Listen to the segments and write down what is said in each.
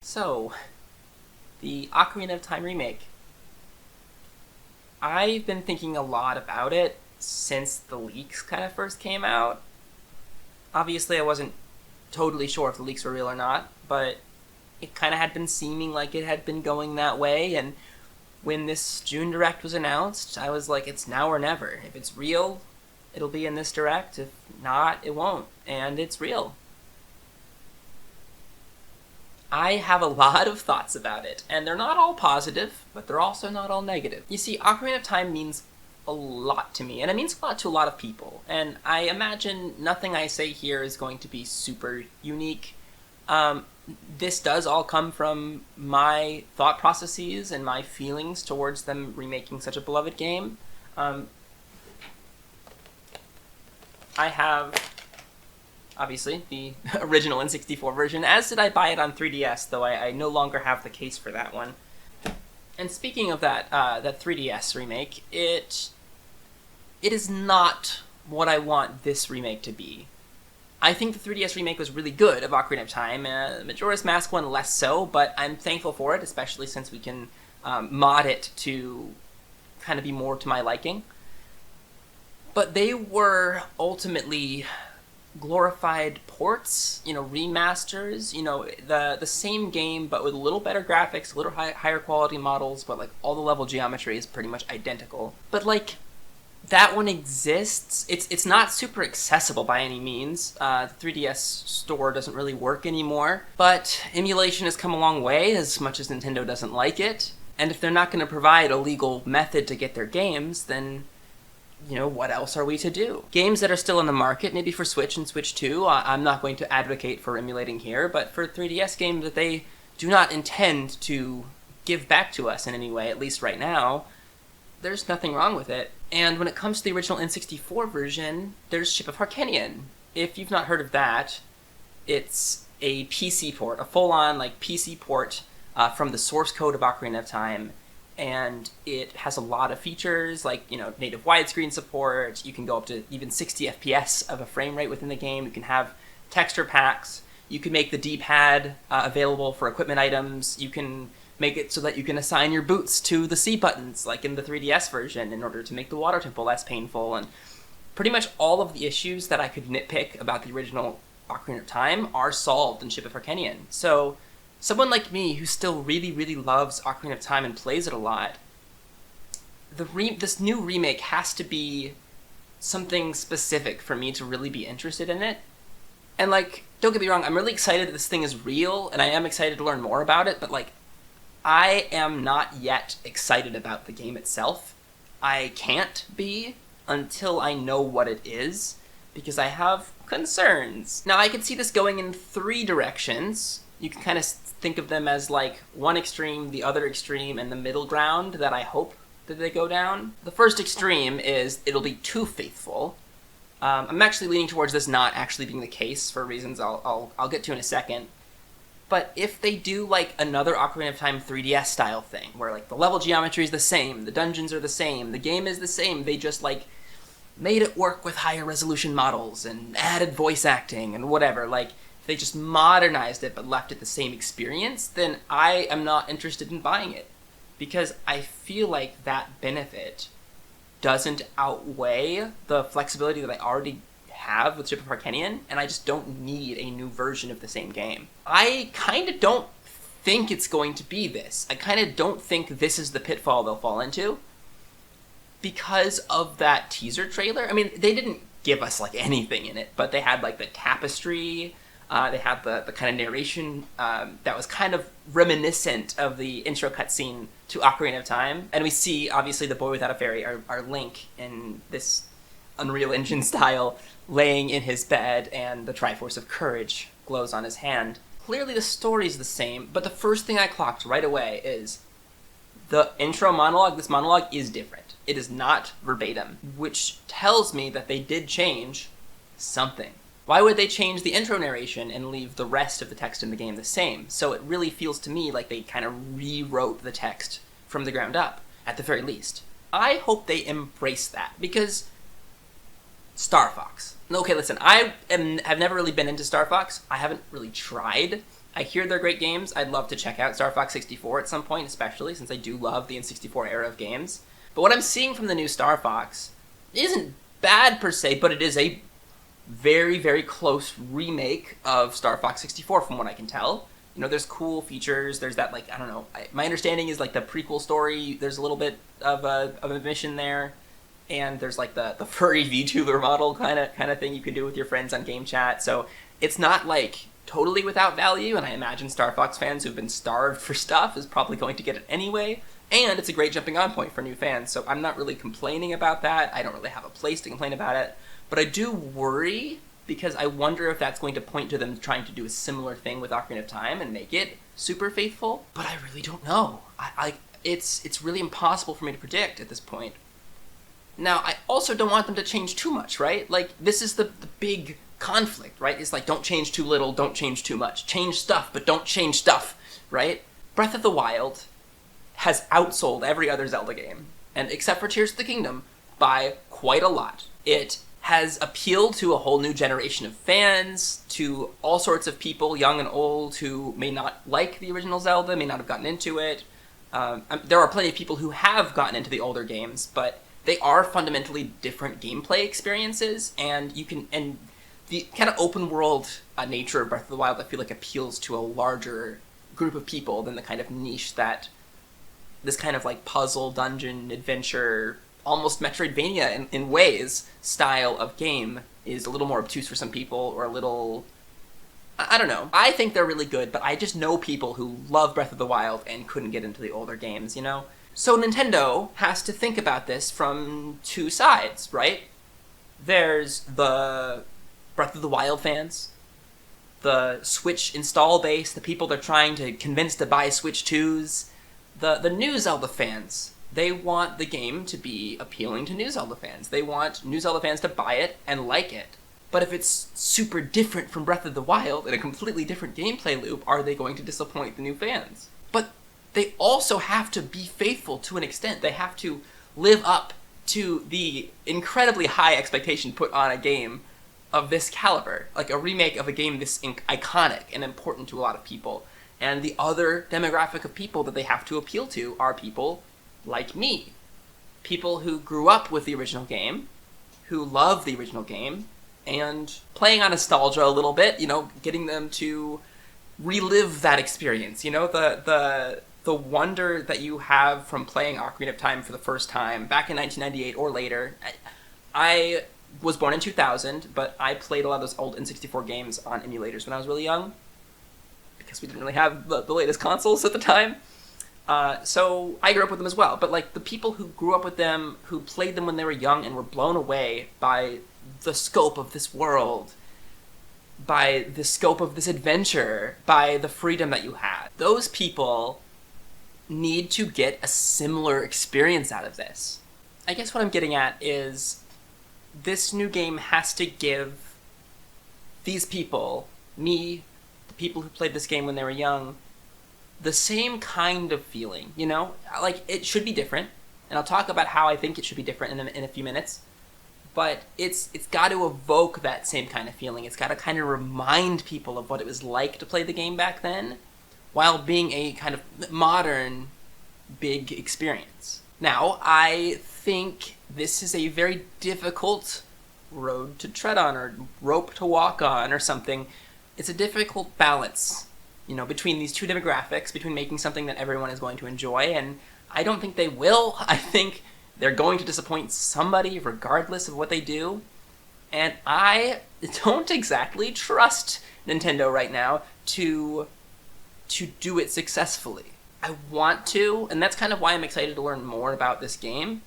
So, the Ocarina of Time remake. I've been thinking a lot about it since the leaks kind of first came out. Obviously, I wasn't totally sure if the leaks were real or not, but it kind of had been seeming like it had been going that way, and when this June Direct was announced, I was like, it's now or never. If it's real, it'll be in this Direct. If not, it won't. And it's real. I have a lot of thoughts about it, and they're not all positive, but they're also not all negative. You see, Ocarina of Time means a lot to me, and it means a lot to a lot of people, and I imagine nothing I say here is going to be super unique. This does all come from my thought processes and my feelings towards them remaking such a beloved game. I have, obviously, the original N64 version, as did I buy it on 3DS, though I no longer have the case for that one. And speaking of that 3DS remake, it is not what I want this remake to be. I think the 3DS remake was really good of Ocarina of Time, Majora's Mask one less so, but I'm thankful for it, especially since we can mod it to kind of be more to my liking. But they were ultimately glorified ports, remasters, the same game but with a little better graphics, a little higher quality models, but like all the level geometry is pretty much identical. But like, that one exists. It's not super accessible by any means. The 3DS store doesn't really work anymore, but emulation has come a long way, as much as Nintendo doesn't like it. And if they're not going to provide a legal method to get their games, then what else are we to do? Games that are still on the market, maybe for Switch and Switch 2, I'm not going to advocate for emulating here, but for 3DS games that they do not intend to give back to us in any way, at least right now, there's nothing wrong with it. And when it comes to the original N64 version, there's Ship of Harkinian. If you've not heard of that, it's a PC port, a full-on PC port from the source code of Ocarina of Time, and it has a lot of features like native widescreen support. You can go up to even 60 FPS of a frame rate within the game. You can have texture packs. You can make the D-pad available for equipment items. You can make it so that you can assign your boots to the C buttons, like in the 3DS version, in order to make the water tempo less painful. And pretty much all of the issues that I could nitpick about the original Ocarina of Time are solved in Ship of Harkinian. So someone like me who still really, really loves Ocarina of Time and plays it a lot, this new remake has to be something specific for me to really be interested in it. And don't get me wrong, I'm really excited that this thing is real, and I am excited to learn more about it, but I am not yet excited about the game itself. I can't be until I know what it is, because I have concerns. Now, I could see this going in three directions. You can kind of think of them as one extreme, the other extreme, and the middle ground that I hope that they go down. The first extreme is it'll be too faithful. I'm actually leaning towards this not actually being the case for reasons I'll get to in a second. But if they do another Ocarina of Time 3DS style thing, where the level geometry is the same, the dungeons are the same, the game is the same, they just made it work with higher resolution models and added voice acting and whatever, if they just modernized it but left it the same experience, then I am not interested in buying it. Because I feel like that benefit doesn't outweigh the flexibility that I already have with Ship of Harkinian, and I just don't need a new version of the same game. I kind of don't think it's going to be this. I kind of don't think this is the pitfall they'll fall into because of that teaser trailer. I mean, they didn't give us anything in it, but they had the tapestry, they had the kind of narration that was kind of reminiscent of the intro cutscene to Ocarina of Time, and we see obviously the boy without a fairy, our Link, in this Unreal Engine style, laying in his bed, and the Triforce of Courage glows on his hand. Clearly the story's the same, but the first thing I clocked right away is the intro monologue. This monologue is different. It is not verbatim, which tells me that they did change something. Why would they change the intro narration and leave the rest of the text in the game the same? So it really feels to me like they kind of rewrote the text from the ground up, at the very least. I hope they embrace that, because Star Fox. Okay, listen, have never really been into Star Fox. I haven't really tried. I hear they're great games. I'd love to check out Star Fox 64 at some point, especially since I do love the N64 era of games. But what I'm seeing from the new Star Fox isn't bad per se, but it is a very, very close remake of Star Fox 64 from what I can tell. You know, there's cool features. There's that, like, I don't know. My understanding is, like, the prequel story, there's a little bit of a mission there. And there's, like, the furry VTuber model kind of thing you can do with your friends on game chat. So it's not, like, totally without value. And I imagine Star Fox fans who've been starved for stuff is probably going to get it anyway. And it's a great jumping on point for new fans. So I'm not really complaining about that. I don't really have a place to complain about it. But I do worry, because I wonder if that's going to point to them trying to do a similar thing with Ocarina of Time and make it super faithful. But I really don't know. It's really impossible for me to predict at this point. Now, I also don't want them to change too much, right? Like, this is the big conflict, right? It's like, don't change too little, don't change too much. Change stuff, but don't change stuff, right? Breath of the Wild has outsold every other Zelda game, and except for Tears of the Kingdom, by quite a lot. It has appealed to a whole new generation of fans, to all sorts of people, young and old, who may not like the original Zelda, may not have gotten into it. There are plenty of people who have gotten into the older games, but they are fundamentally different gameplay experiences, and the kind of open world nature of Breath of the Wild, I feel like, appeals to a larger group of people than the kind of niche that this kind of, like, puzzle, dungeon, adventure, almost Metroidvania in ways style of game is a little more obtuse for some people, or a little, I don't know. I think they're really good, but I just know people who love Breath of the Wild and couldn't get into the older games, you know? So Nintendo has to think about this from two sides, right? There's the Breath of the Wild fans, the Switch install base, the people they're trying to convince to buy Switch 2s, the new Zelda fans. They want the game to be appealing to new Zelda fans. They want new Zelda fans to buy it and like it. But if it's super different from Breath of the Wild in a completely different gameplay loop, are they going to disappoint the new fans? But they also have to be faithful to an extent. They have to live up to the incredibly high expectation put on a game of this caliber. Like a remake of a game this iconic and important to a lot of people. And the other demographic of people that they have to appeal to are people like me. People who grew up with the original game, who love the original game, and playing on nostalgia a little bit, you know, getting them to relive that experience, you know, the wonder that you have from playing Ocarina of Time for the first time back in 1998 or later. I was born in 2000, but I played a lot of those old N64 games on emulators when I was really young, because we didn't really have the latest consoles at the time. So I grew up with them as well. But, like, the people who grew up with them, who played them when they were young and were blown away by the scope of this world, by the scope of this adventure, by the freedom that you had, those people need to get a similar experience out of this. I guess what I'm getting at is this new game has to give these people, me, the people who played this game when they were young, the same kind of feeling, you know? Like, it should be different, and I'll talk about how I think it should be different in a few minutes, but it's got to evoke that same kind of feeling. It's got to kind of remind people of what it was like to play the game back then, while being a kind of modern, big experience. Now, I think this is a very difficult road to tread on, or rope to walk on, or something. It's a difficult balance, you know, between these two demographics, between making something that everyone is going to enjoy, and I don't think they will. I think they're going to disappoint somebody regardless of what they do, and I don't exactly trust Nintendo right now to do it successfully. I want to, and that's kind of why I'm excited to learn more about this game.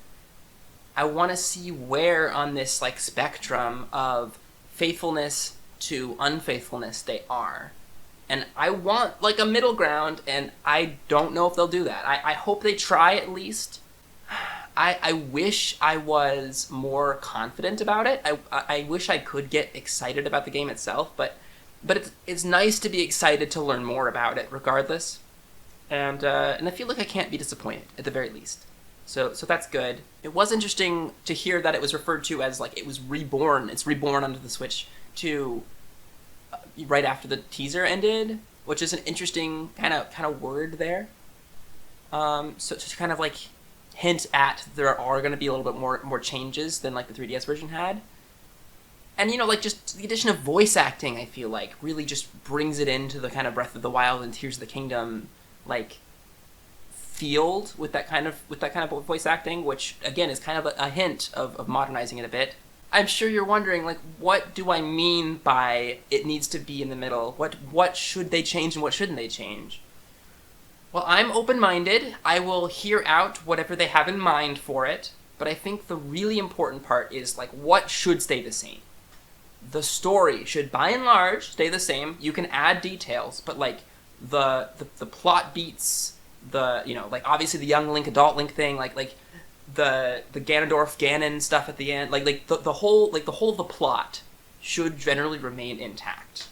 I want to see where on this, like, spectrum of faithfulness to unfaithfulness they are. And I want, like, a middle ground, and I don't know if they'll do that. I hope they try at least. I wish I was more confident about it. I wish I could get excited about the game itself, but it's nice to be excited to learn more about it regardless. And I feel like I can't be disappointed, at the very least. So that's good. It was interesting to hear that it was referred to as, like, it was reborn. It's reborn onto the Switch right after the teaser ended. which is an interesting kind of word there. So to kind of like hint at there are going to be a little bit more changes than like the 3DS version had. And, you know, like, just the addition of voice acting, I feel like, really just brings it into the kind of Breath of the Wild and Tears of the Kingdom, like, field with that kind of voice acting, which, again, is kind of a hint of modernizing it a bit. I'm sure you're wondering, like, what do I mean by it needs to be in the middle? What should they change and what shouldn't they change? Well, I'm open-minded. I will hear out whatever they have in mind for it, but I think the really important part is, like, what should stay the same? The story should, by and large, stay the same. You can add details, but like the plot beats, the, you know, like obviously the young Link, adult Link thing, like the Ganondorf Ganon stuff at the end, like the whole of the plot should generally remain intact.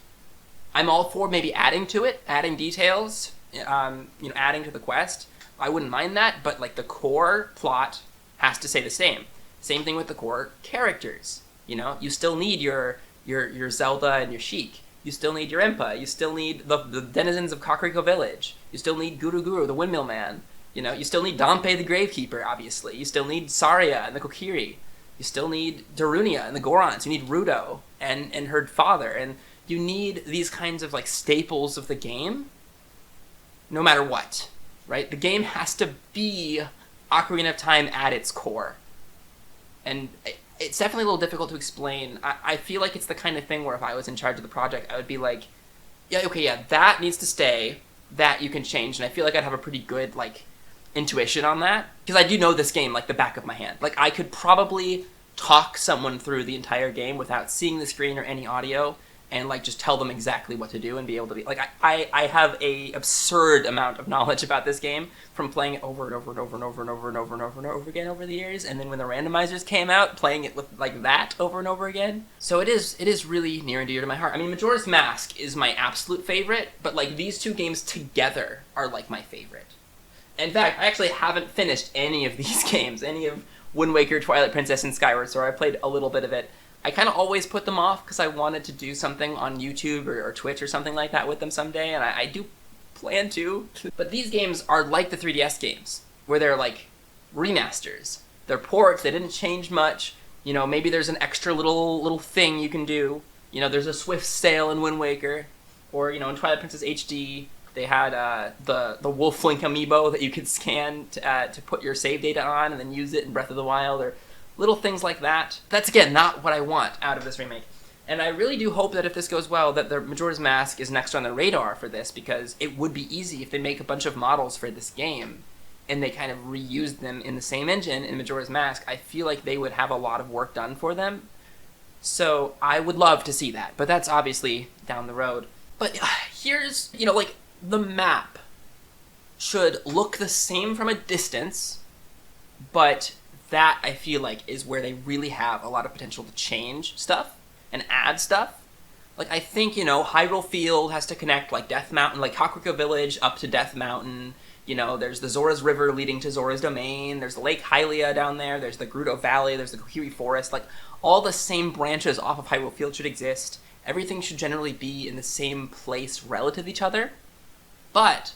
I'm all for maybe adding to it, adding details, you know, adding to the quest. I wouldn't mind that, but like the core plot has to stay the same. Same thing with the core characters. You know, you still need your Zelda and your Sheik. You still need your Impa. You still need the denizens of Kakariko Village. You still need Guru Guru, the Windmill Man. You know, you still need Dampé the Gravekeeper, obviously. You still need Saria and the Kokiri. You still need Darunia and the Gorons. You need Rudo and her father. And you need these kinds of, like, staples of the game no matter what, right? The game has to be Ocarina of Time at its core. And it's definitely a little difficult to explain. I feel like it's the kind of thing where if I was in charge of the project, I would be like, yeah, okay, yeah, that needs to stay, that you can change, and I feel like I'd have a pretty good, like, intuition on that, because I do know this game like the back of my hand. Like, I could probably talk someone through the entire game without seeing the screen or any audio, and, like, just tell them exactly what to do and be able to be... Like, I have a absurd amount of knowledge about this game from playing it over and over and over and over and over and over and over and over again over the years, and then when the randomizers came out, playing it with, like, that over and over again. So it is really near and dear to my heart. I mean, Majora's Mask is my absolute favorite, but, like, these two games together are, like, my favorite. In fact, I actually haven't finished any of these games, any of Wind Waker, Twilight Princess, and Skyward Sword. I played a little bit of it. I kind of always put them off because I wanted to do something on YouTube or Twitch or something like that with them someday, and I do plan to. But these games are like the 3DS games, where they're like remasters. They're ports, they didn't change much. You know, maybe there's an extra little thing you can do. You know, there's a Swift Sail in Wind Waker, or, you know, in Twilight Princess HD, they had the Wolf Link amiibo that you could scan to put your save data on and then use it in Breath of the Wild, or little things like that. That's, again, not what I want out of this remake. And I really do hope that if this goes well, that the Majora's Mask is next on the radar for this, because it would be easy if they make a bunch of models for this game and they kind of reuse them in the same engine in Majora's Mask. I feel like they would have a lot of work done for them. So I would love to see that, but that's obviously down the road. But here's, you know, like, the map should look the same from a distance, but that, I feel like, is where they really have a lot of potential to change stuff and add stuff. Like, I think, you know, Hyrule Field has to connect, like, Death Mountain, like, Kakariko Village up to Death Mountain. You know, there's the Zora's River leading to Zora's Domain. There's the Lake Hylia down there. There's the Gerudo Valley. There's the Kokiri Forest. Like, all the same branches off of Hyrule Field should exist. Everything should generally be in the same place relative to each other. But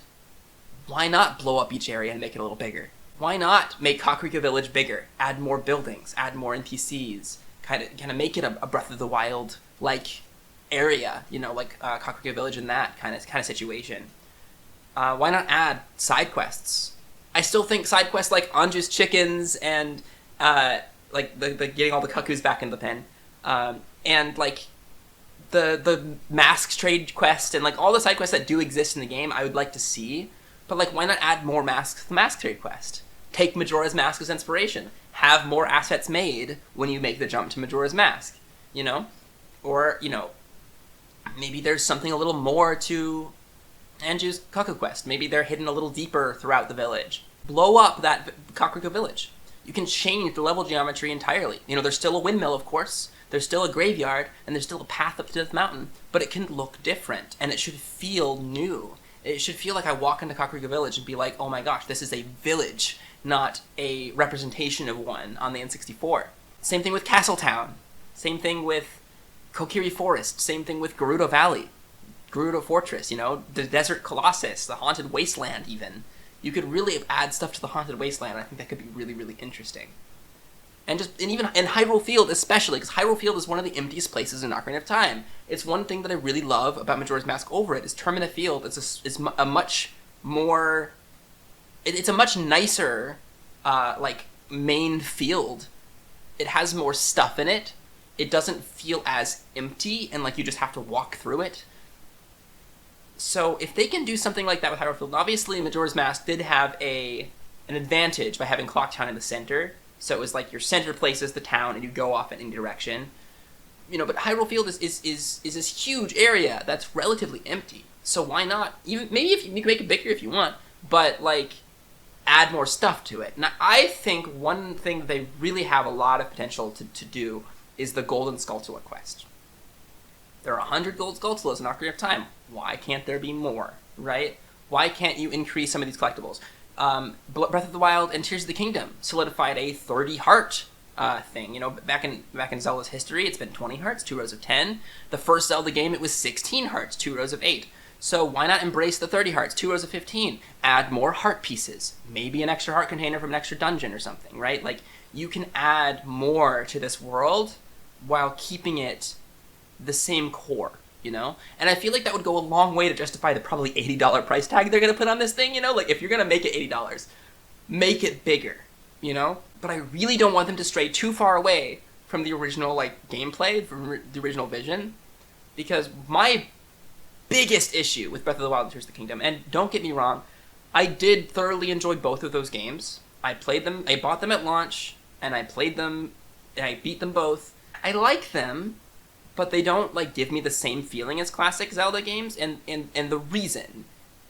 why not blow up each area and make it a little bigger? Why not make Kakariko Village bigger? Add more buildings, add more NPCs, kind of make it a Breath of the Wild like area, you know, like Kakariko Village in that kind of situation. Why not add side quests? I still think side quests like Anju's chickens and like the getting all the cuckoos back in the pen, and like the masks trade quest and like all the side quests that do exist in the game, I would like to see. But, like, why not add more masks to the mask trade quest? Take Majora's Mask as inspiration. Have more assets made when you make the jump to Majora's Mask, you know? Or, you know, maybe there's something a little more to Anju's Cuckoo quest. Maybe they're hidden a little deeper throughout the village. Blow up that Kakariko Village. You can change the level geometry entirely. You know, there's still a windmill, of course. There's still a graveyard, and there's still a path up to Death Mountain. But it can look different, and it should feel new. It should feel like I walk into Kakariko Village and be like, oh my gosh, this is a village, not a representation of one on the N64. Same thing with Castletown. Same thing with Kokiri Forest. Same thing with Gerudo Valley. Gerudo Fortress, you know, the Desert Colossus, the Haunted Wasteland even. You could really add stuff to the Haunted Wasteland. I think that could be really, really interesting. And even in Hyrule Field especially, because Hyrule Field is one of the emptiest places in Ocarina of Time. It's one thing that I really love about Majora's Mask over it, is Termina Field is a much more... It's a much nicer, main field. It has more stuff in it. It doesn't feel as empty and like you just have to walk through it. So if they can do something like that with Hyrule Field, obviously Majora's Mask did have an advantage by having Clock Town in the center. So it was like your center place is the town and you go off in any direction. You know, but Hyrule Field is this huge area that's relatively empty. So why not, even maybe if you can make it bigger if you want, but like add more stuff to it. Now I think one thing that they really have a lot of potential to do is the Golden Skulltula quest. There are 100 Gold Skulltulas in Ocarina of Time. Why can't there be more, right? Why can't you increase some of these collectibles? Breath of the Wild and Tears of the Kingdom solidified a 30 heart thing. You know, back in Zelda's history, it's been 20 hearts, 2 rows of 10. The first Zelda game, it was 16 hearts, 2 rows of 8. So why not embrace the 30 hearts, 2 rows of 15? Add more heart pieces. Maybe an extra heart container from an extra dungeon or something, right? Like, you can add more to this world while keeping it the same core, you know? And I feel like that would go a long way to justify the probably $80 price tag they're going to put on this thing, you know? Like, if you're going to make it $80, make it bigger, you know? But I really don't want them to stray too far away from the original, like, gameplay, from the original vision, because my biggest issue with Breath of the Wild and Tears of the Kingdom, and don't get me wrong, I did thoroughly enjoy both of those games. I played them, I bought them at launch, and I played them, and I beat them both. I like them, but they don't like give me the same feeling as classic Zelda games, and the reason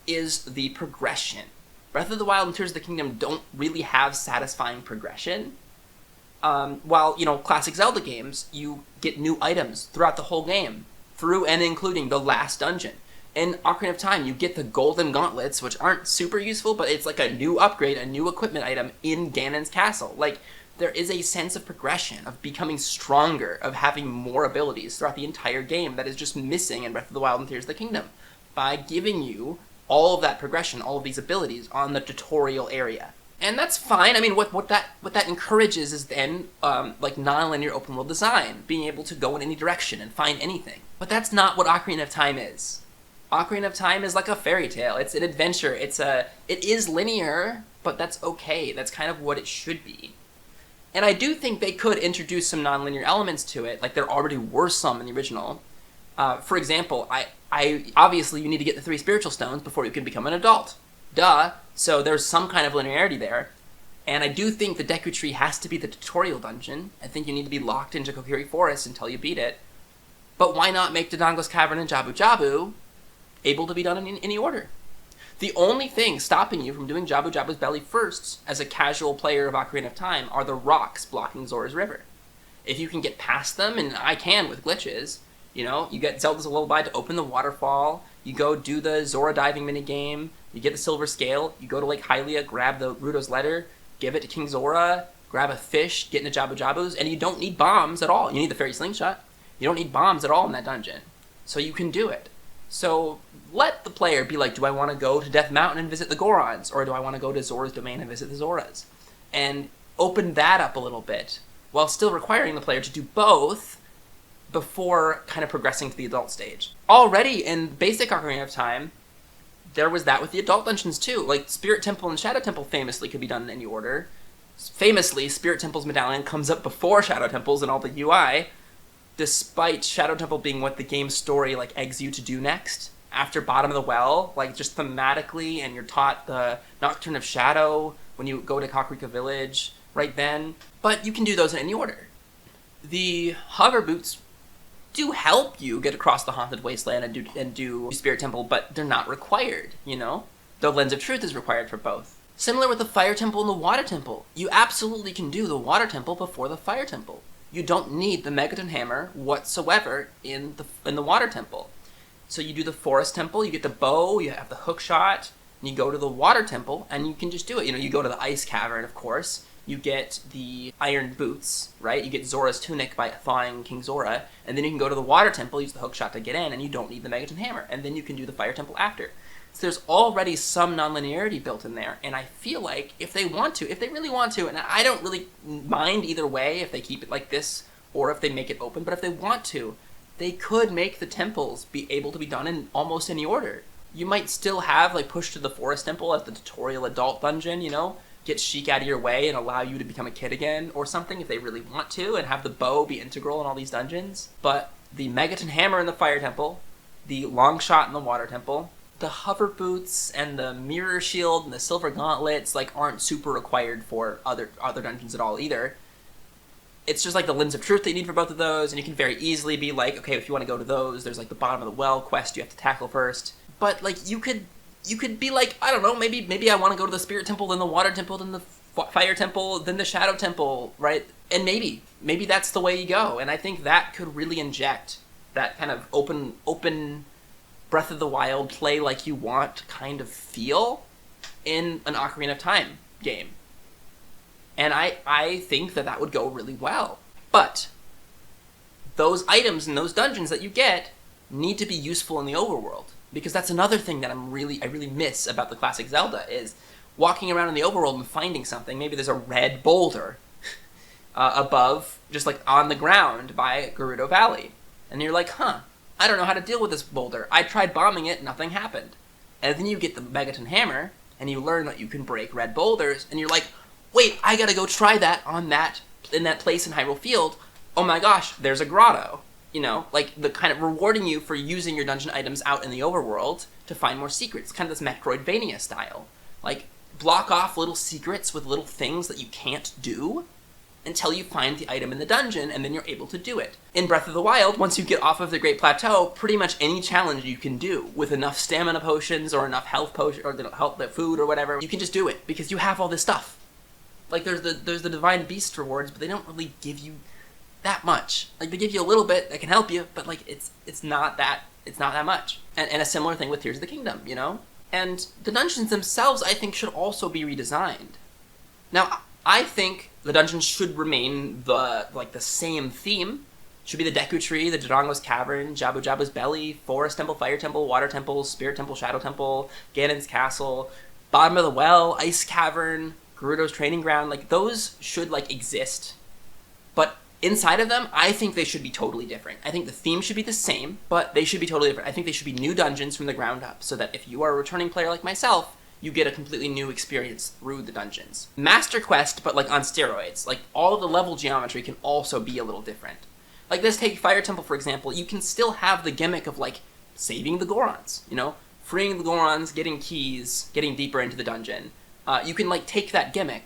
is the progression. Breath of the Wild and Tears of the Kingdom don't really have satisfying progression. While, you know, classic Zelda games, you get new items throughout the whole game, through and including the last dungeon. In Ocarina of Time, you get the Golden Gauntlets, which aren't super useful, but it's like a new upgrade, a new equipment item in Ganon's castle. Like, there is a sense of progression, of becoming stronger, of having more abilities throughout the entire game that is just missing in Breath of the Wild and Tears of the Kingdom. By giving you all of that progression, all of these abilities on the tutorial area. And that's fine. I mean, what that encourages is then, like, non-linear open world design, being able to go in any direction and find anything. But that's not what Ocarina of Time is. Ocarina of Time is like a fairy tale. It's an adventure. It is linear, but that's okay. That's kind of what it should be. And I do think they could introduce some non-linear elements to it, like there already were some in the original. For example, I obviously you need to get the 3 spiritual stones before you can become an adult. Duh. So there's some kind of linearity there. And I do think the Deku Tree has to be the tutorial dungeon. I think you need to be locked into Kokiri Forest until you beat it. But why not make Dodongo's Cavern and Jabu Jabu able to be done in any order? The only thing stopping you from doing Jabu Jabu's Belly first, as a casual player of Ocarina of Time, are the rocks blocking Zora's River. If you can get past them, and I can with glitches, you know, you get Zelda's Lullaby to open the waterfall, you go do the Zora diving minigame, you get the Silver Scale, you go to Lake Hylia, grab the Ruto's letter, give it to King Zora, grab a fish, get into Jabu Jabu's, and you don't need bombs at all. You need the Fairy Slingshot. You don't need bombs at all in that dungeon. So you can do it. So let the player be like, do I want to go to Death Mountain and visit the Gorons, or do I want to go to Zora's Domain and visit the Zoras? And open that up a little bit, while still requiring the player to do both before kind of progressing to the adult stage. Already in basic Ocarina of Time, there was that with the adult dungeons too. Like, Spirit Temple and Shadow Temple famously could be done in any order. Famously, Spirit Temple's medallion comes up before Shadow Temple's and all the UI, despite Shadow Temple being what the game's story, like, eggs you to do next. After Bottom of the Well, like, just thematically, and you're taught the Nocturne of Shadow when you go to Kakariko Village right then. But you can do those in any order. The hover boots do help you get across the Haunted Wasteland and do Spirit Temple, but they're not required, you know? The Lens of Truth is required for both. Similar with the Fire Temple and the Water Temple. You absolutely can do the Water Temple before the Fire Temple. You don't need the Megaton Hammer whatsoever in the Water Temple. So you do the Forest Temple, you get the bow, you have the hook shot, and you go to the Water Temple, and you can just do it. You know, you go to the Ice Cavern, of course. you get the iron boots, right? You get Zora's tunic by thawing King Zora, and then you can go to the water temple, use the hook shot to get in, and you don't need the Megaton hammer, and then you can do the fire temple after. So there's already some non-linearity built in there, and I feel like if they really want to, and I don't really mind either way if they keep it like this or if they make it open, but if they want to, they could make the temples be able to be done in almost any order. You might still have, like, push to the forest temple as the tutorial adult dungeon, you know? Get Sheik out of your way and allow you to become a kid again or something if they really want to, and have the bow be integral in all these dungeons. But the Megaton hammer in the fire temple, the long shot in the water temple, the hover boots and the mirror shield and the silver gauntlets, like, aren't super required for other dungeons at all either. It's just like the Limbs of Truth that you need for both of those, and you can very easily be like, okay, if you want to go to those, there's like the bottom of the well quest you have to tackle first. But like you could be like, I don't know, maybe I want to go to the Spirit Temple, then the Water Temple, then the Fire Temple, then the Shadow Temple, right? And maybe that's the way you go. And I think that could really inject that kind of open Breath of the Wild, play like you want kind of feel in an Ocarina of Time game. And I think that would go really well. But those items and those dungeons that you get need to be useful in the overworld. Because that's another thing that I really miss about the classic Zelda, is walking around in the overworld and finding something. Maybe there's a red boulder above, just like on the ground by Gerudo Valley. And you're like, huh, I don't know how to deal with this boulder. I tried bombing it, nothing happened. And then you get the Megaton hammer, and you learn that you can break red boulders, and you're like, wait, I gotta go try that in that place in Hyrule Field. Oh my gosh, there's a grotto. You know, like the kind of rewarding you for using your dungeon items out in the overworld to find more secrets. Kind of this Metroidvania style. Like, block off little secrets with little things that you can't do until you find the item in the dungeon, and then you're able to do it. In Breath of the Wild, once you get off of the Great Plateau, pretty much any challenge you can do with enough stamina potions or enough health potions or the food or whatever, you can just do it because you have all this stuff. Like, there's the Divine Beast rewards, but they don't really give you that much. Like, they give you a little bit that can help you, but like it's not that much. And a similar thing with Tears of the Kingdom, you know? And the dungeons themselves, I think, should also be redesigned. Now, I think the dungeons should remain the same theme. Should be the Deku Tree, the Dodongo's Cavern, Jabu Jabu's Belly, Forest Temple, Fire Temple, Water Temple, Spirit Temple, Shadow Temple, Ganon's Castle, Bottom of the Well, Ice Cavern, Gerudo's Training Ground. Like, those should, like, exist. But inside of them, I think they should be totally different. I think the theme should be the same, but they should be totally different. I think they should be new dungeons from the ground up, so that if you are a returning player like myself, you get a completely new experience through the dungeons. Master Quest, but like on steroids. Like, all of the level geometry can also be a little different. Like, let's take Fire Temple, for example. You can still have the gimmick of, like, saving the Gorons, you know? Freeing the Gorons, getting keys, getting deeper into the dungeon. You can, like, take that gimmick,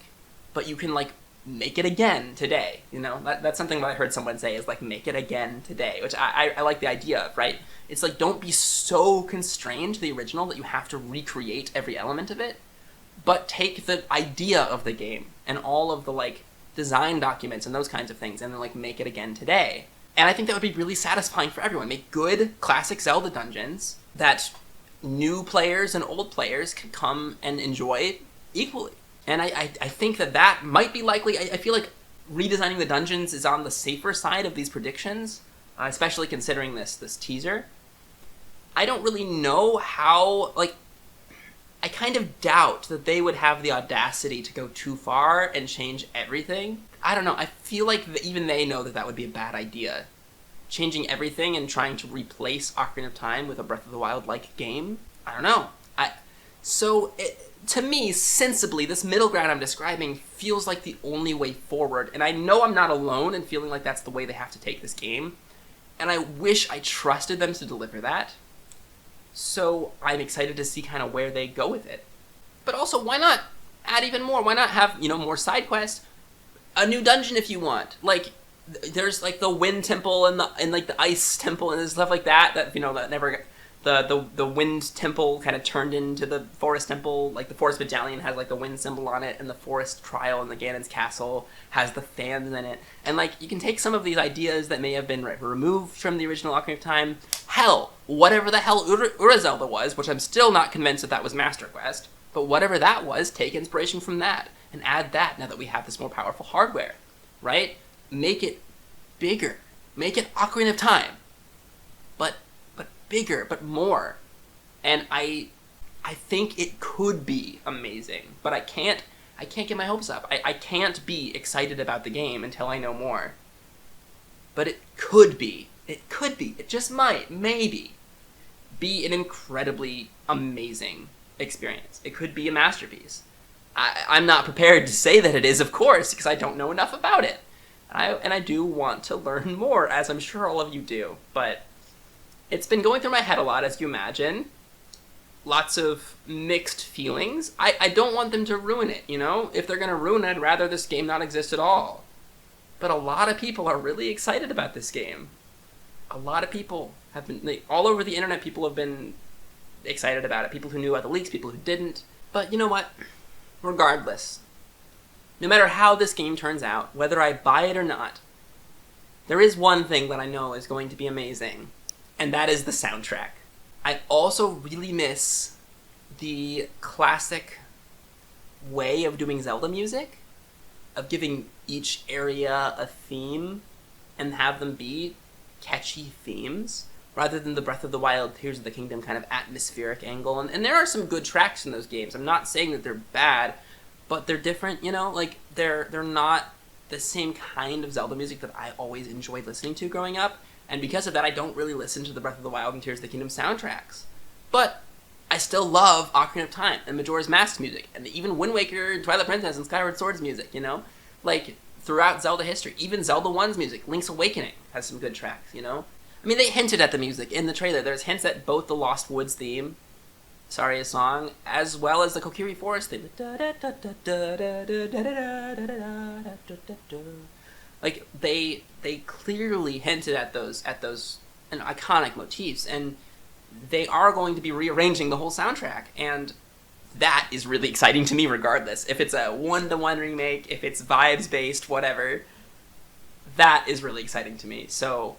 but you can, like, make it again today, you know? That's something that I heard someone say, is like, make it again today, which I like the idea of, right? It's like, don't be so constrained to the original that you have to recreate every element of it, but take the idea of the game and all of the, like, design documents and those kinds of things, and then, like, make it again today. And I think that would be really satisfying for everyone. Make good classic Zelda dungeons that new players and old players can come and enjoy equally. And I think that might be likely. I feel like redesigning the dungeons is on the safer side of these predictions, especially considering this teaser. I don't really know how, like, I kind of doubt that they would have the audacity to go too far and change everything. I don't know, I feel like even they know that would be a bad idea. Changing everything and trying to replace Ocarina of Time with a Breath of the Wild-like game? I don't know. To me, sensibly, this middle ground I'm describing feels like the only way forward, and I know I'm not alone in feeling like that's the way they have to take this game, and I wish I trusted them to deliver that, so I'm excited to see kind of where they go with it. But also, why not add even more? Why not have, you know, more side quests? A new dungeon if you want. Like, there's, like, the Wind Temple and like, the Ice Temple and stuff like that, you know, that never got... The Wind Temple kind of turned into the Forest Temple. Like, the Forest Medallion has, like, the wind symbol on it, and the Forest Trial and the Ganon's Castle has the fans in it. And, like, you can take some of these ideas that may have been removed from the original Ocarina of Time. Hell, whatever the hell Ura Zelda was, which I'm still not convinced that was Master Quest. But whatever that was, take inspiration from that and add that now that we have this more powerful hardware, right? Make it bigger. Make it Ocarina of Time, but bigger, but more. And I think it could be amazing, but I can't get my hopes up. I can't be excited about the game until I know more. But it could be. It could be. It just might, maybe, be an incredibly amazing experience. It could be a masterpiece. I'm not prepared to say that it is, of course, because I don't know enough about it. And I do want to learn more, as I'm sure all of you do. But it's been going through my head a lot, as you imagine. Lots of mixed feelings. I don't want them to ruin it, you know? If they're going to ruin it, I'd rather this game not exist at all. But a lot of people are really excited about this game. A lot of people have been, all over the internet, people have been excited about it. People who knew about the leaks, people who didn't. But you know what? Regardless, no matter how this game turns out, whether I buy it or not, there is one thing that I know is going to be amazing, and that is the soundtrack. I also really miss the classic way of doing Zelda music, of giving each area a theme and have them be catchy themes, rather than the Breath of the Wild, Tears of the Kingdom kind of atmospheric angle. And there are some good tracks in those games. I'm not saying that they're bad, but they're different, you know? Like, they're not the same kind of Zelda music that I always enjoyed listening to growing up. And because of that, I don't really listen to the Breath of the Wild and Tears of the Kingdom soundtracks. But I still love Ocarina of Time and Majora's Mask music, and even Wind Waker, and Twilight Princess, and Skyward Sword's music, you know? Like, throughout Zelda history, even Zelda 1's music, Link's Awakening, has some good tracks, you know? I mean, they hinted at the music in the trailer. There's hints at both the Lost Woods theme, Saria's song, as well as the Kokiri Forest theme. Like, they clearly hinted at those iconic motifs, and they are going to be rearranging the whole soundtrack, and that is really exciting to me regardless. If it's a one-to-one remake, if it's vibes-based, whatever, that is really exciting to me. So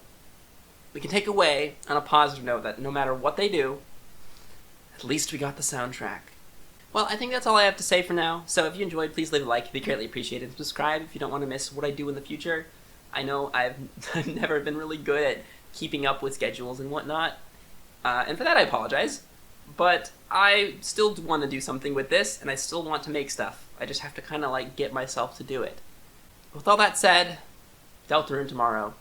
we can take away on a positive note that no matter what they do, at least we got the soundtrack. Well, I think that's all I have to say for now. So if you enjoyed, please leave a like. It'd be greatly appreciated. Subscribe if you don't want to miss what I do in the future. I know I've never been really good at keeping up with schedules and whatnot. And for that, I apologize. But I still want to do something with this, and I still want to make stuff. I just have to kind of, like, get myself to do it. With all that said, Deltarune tomorrow.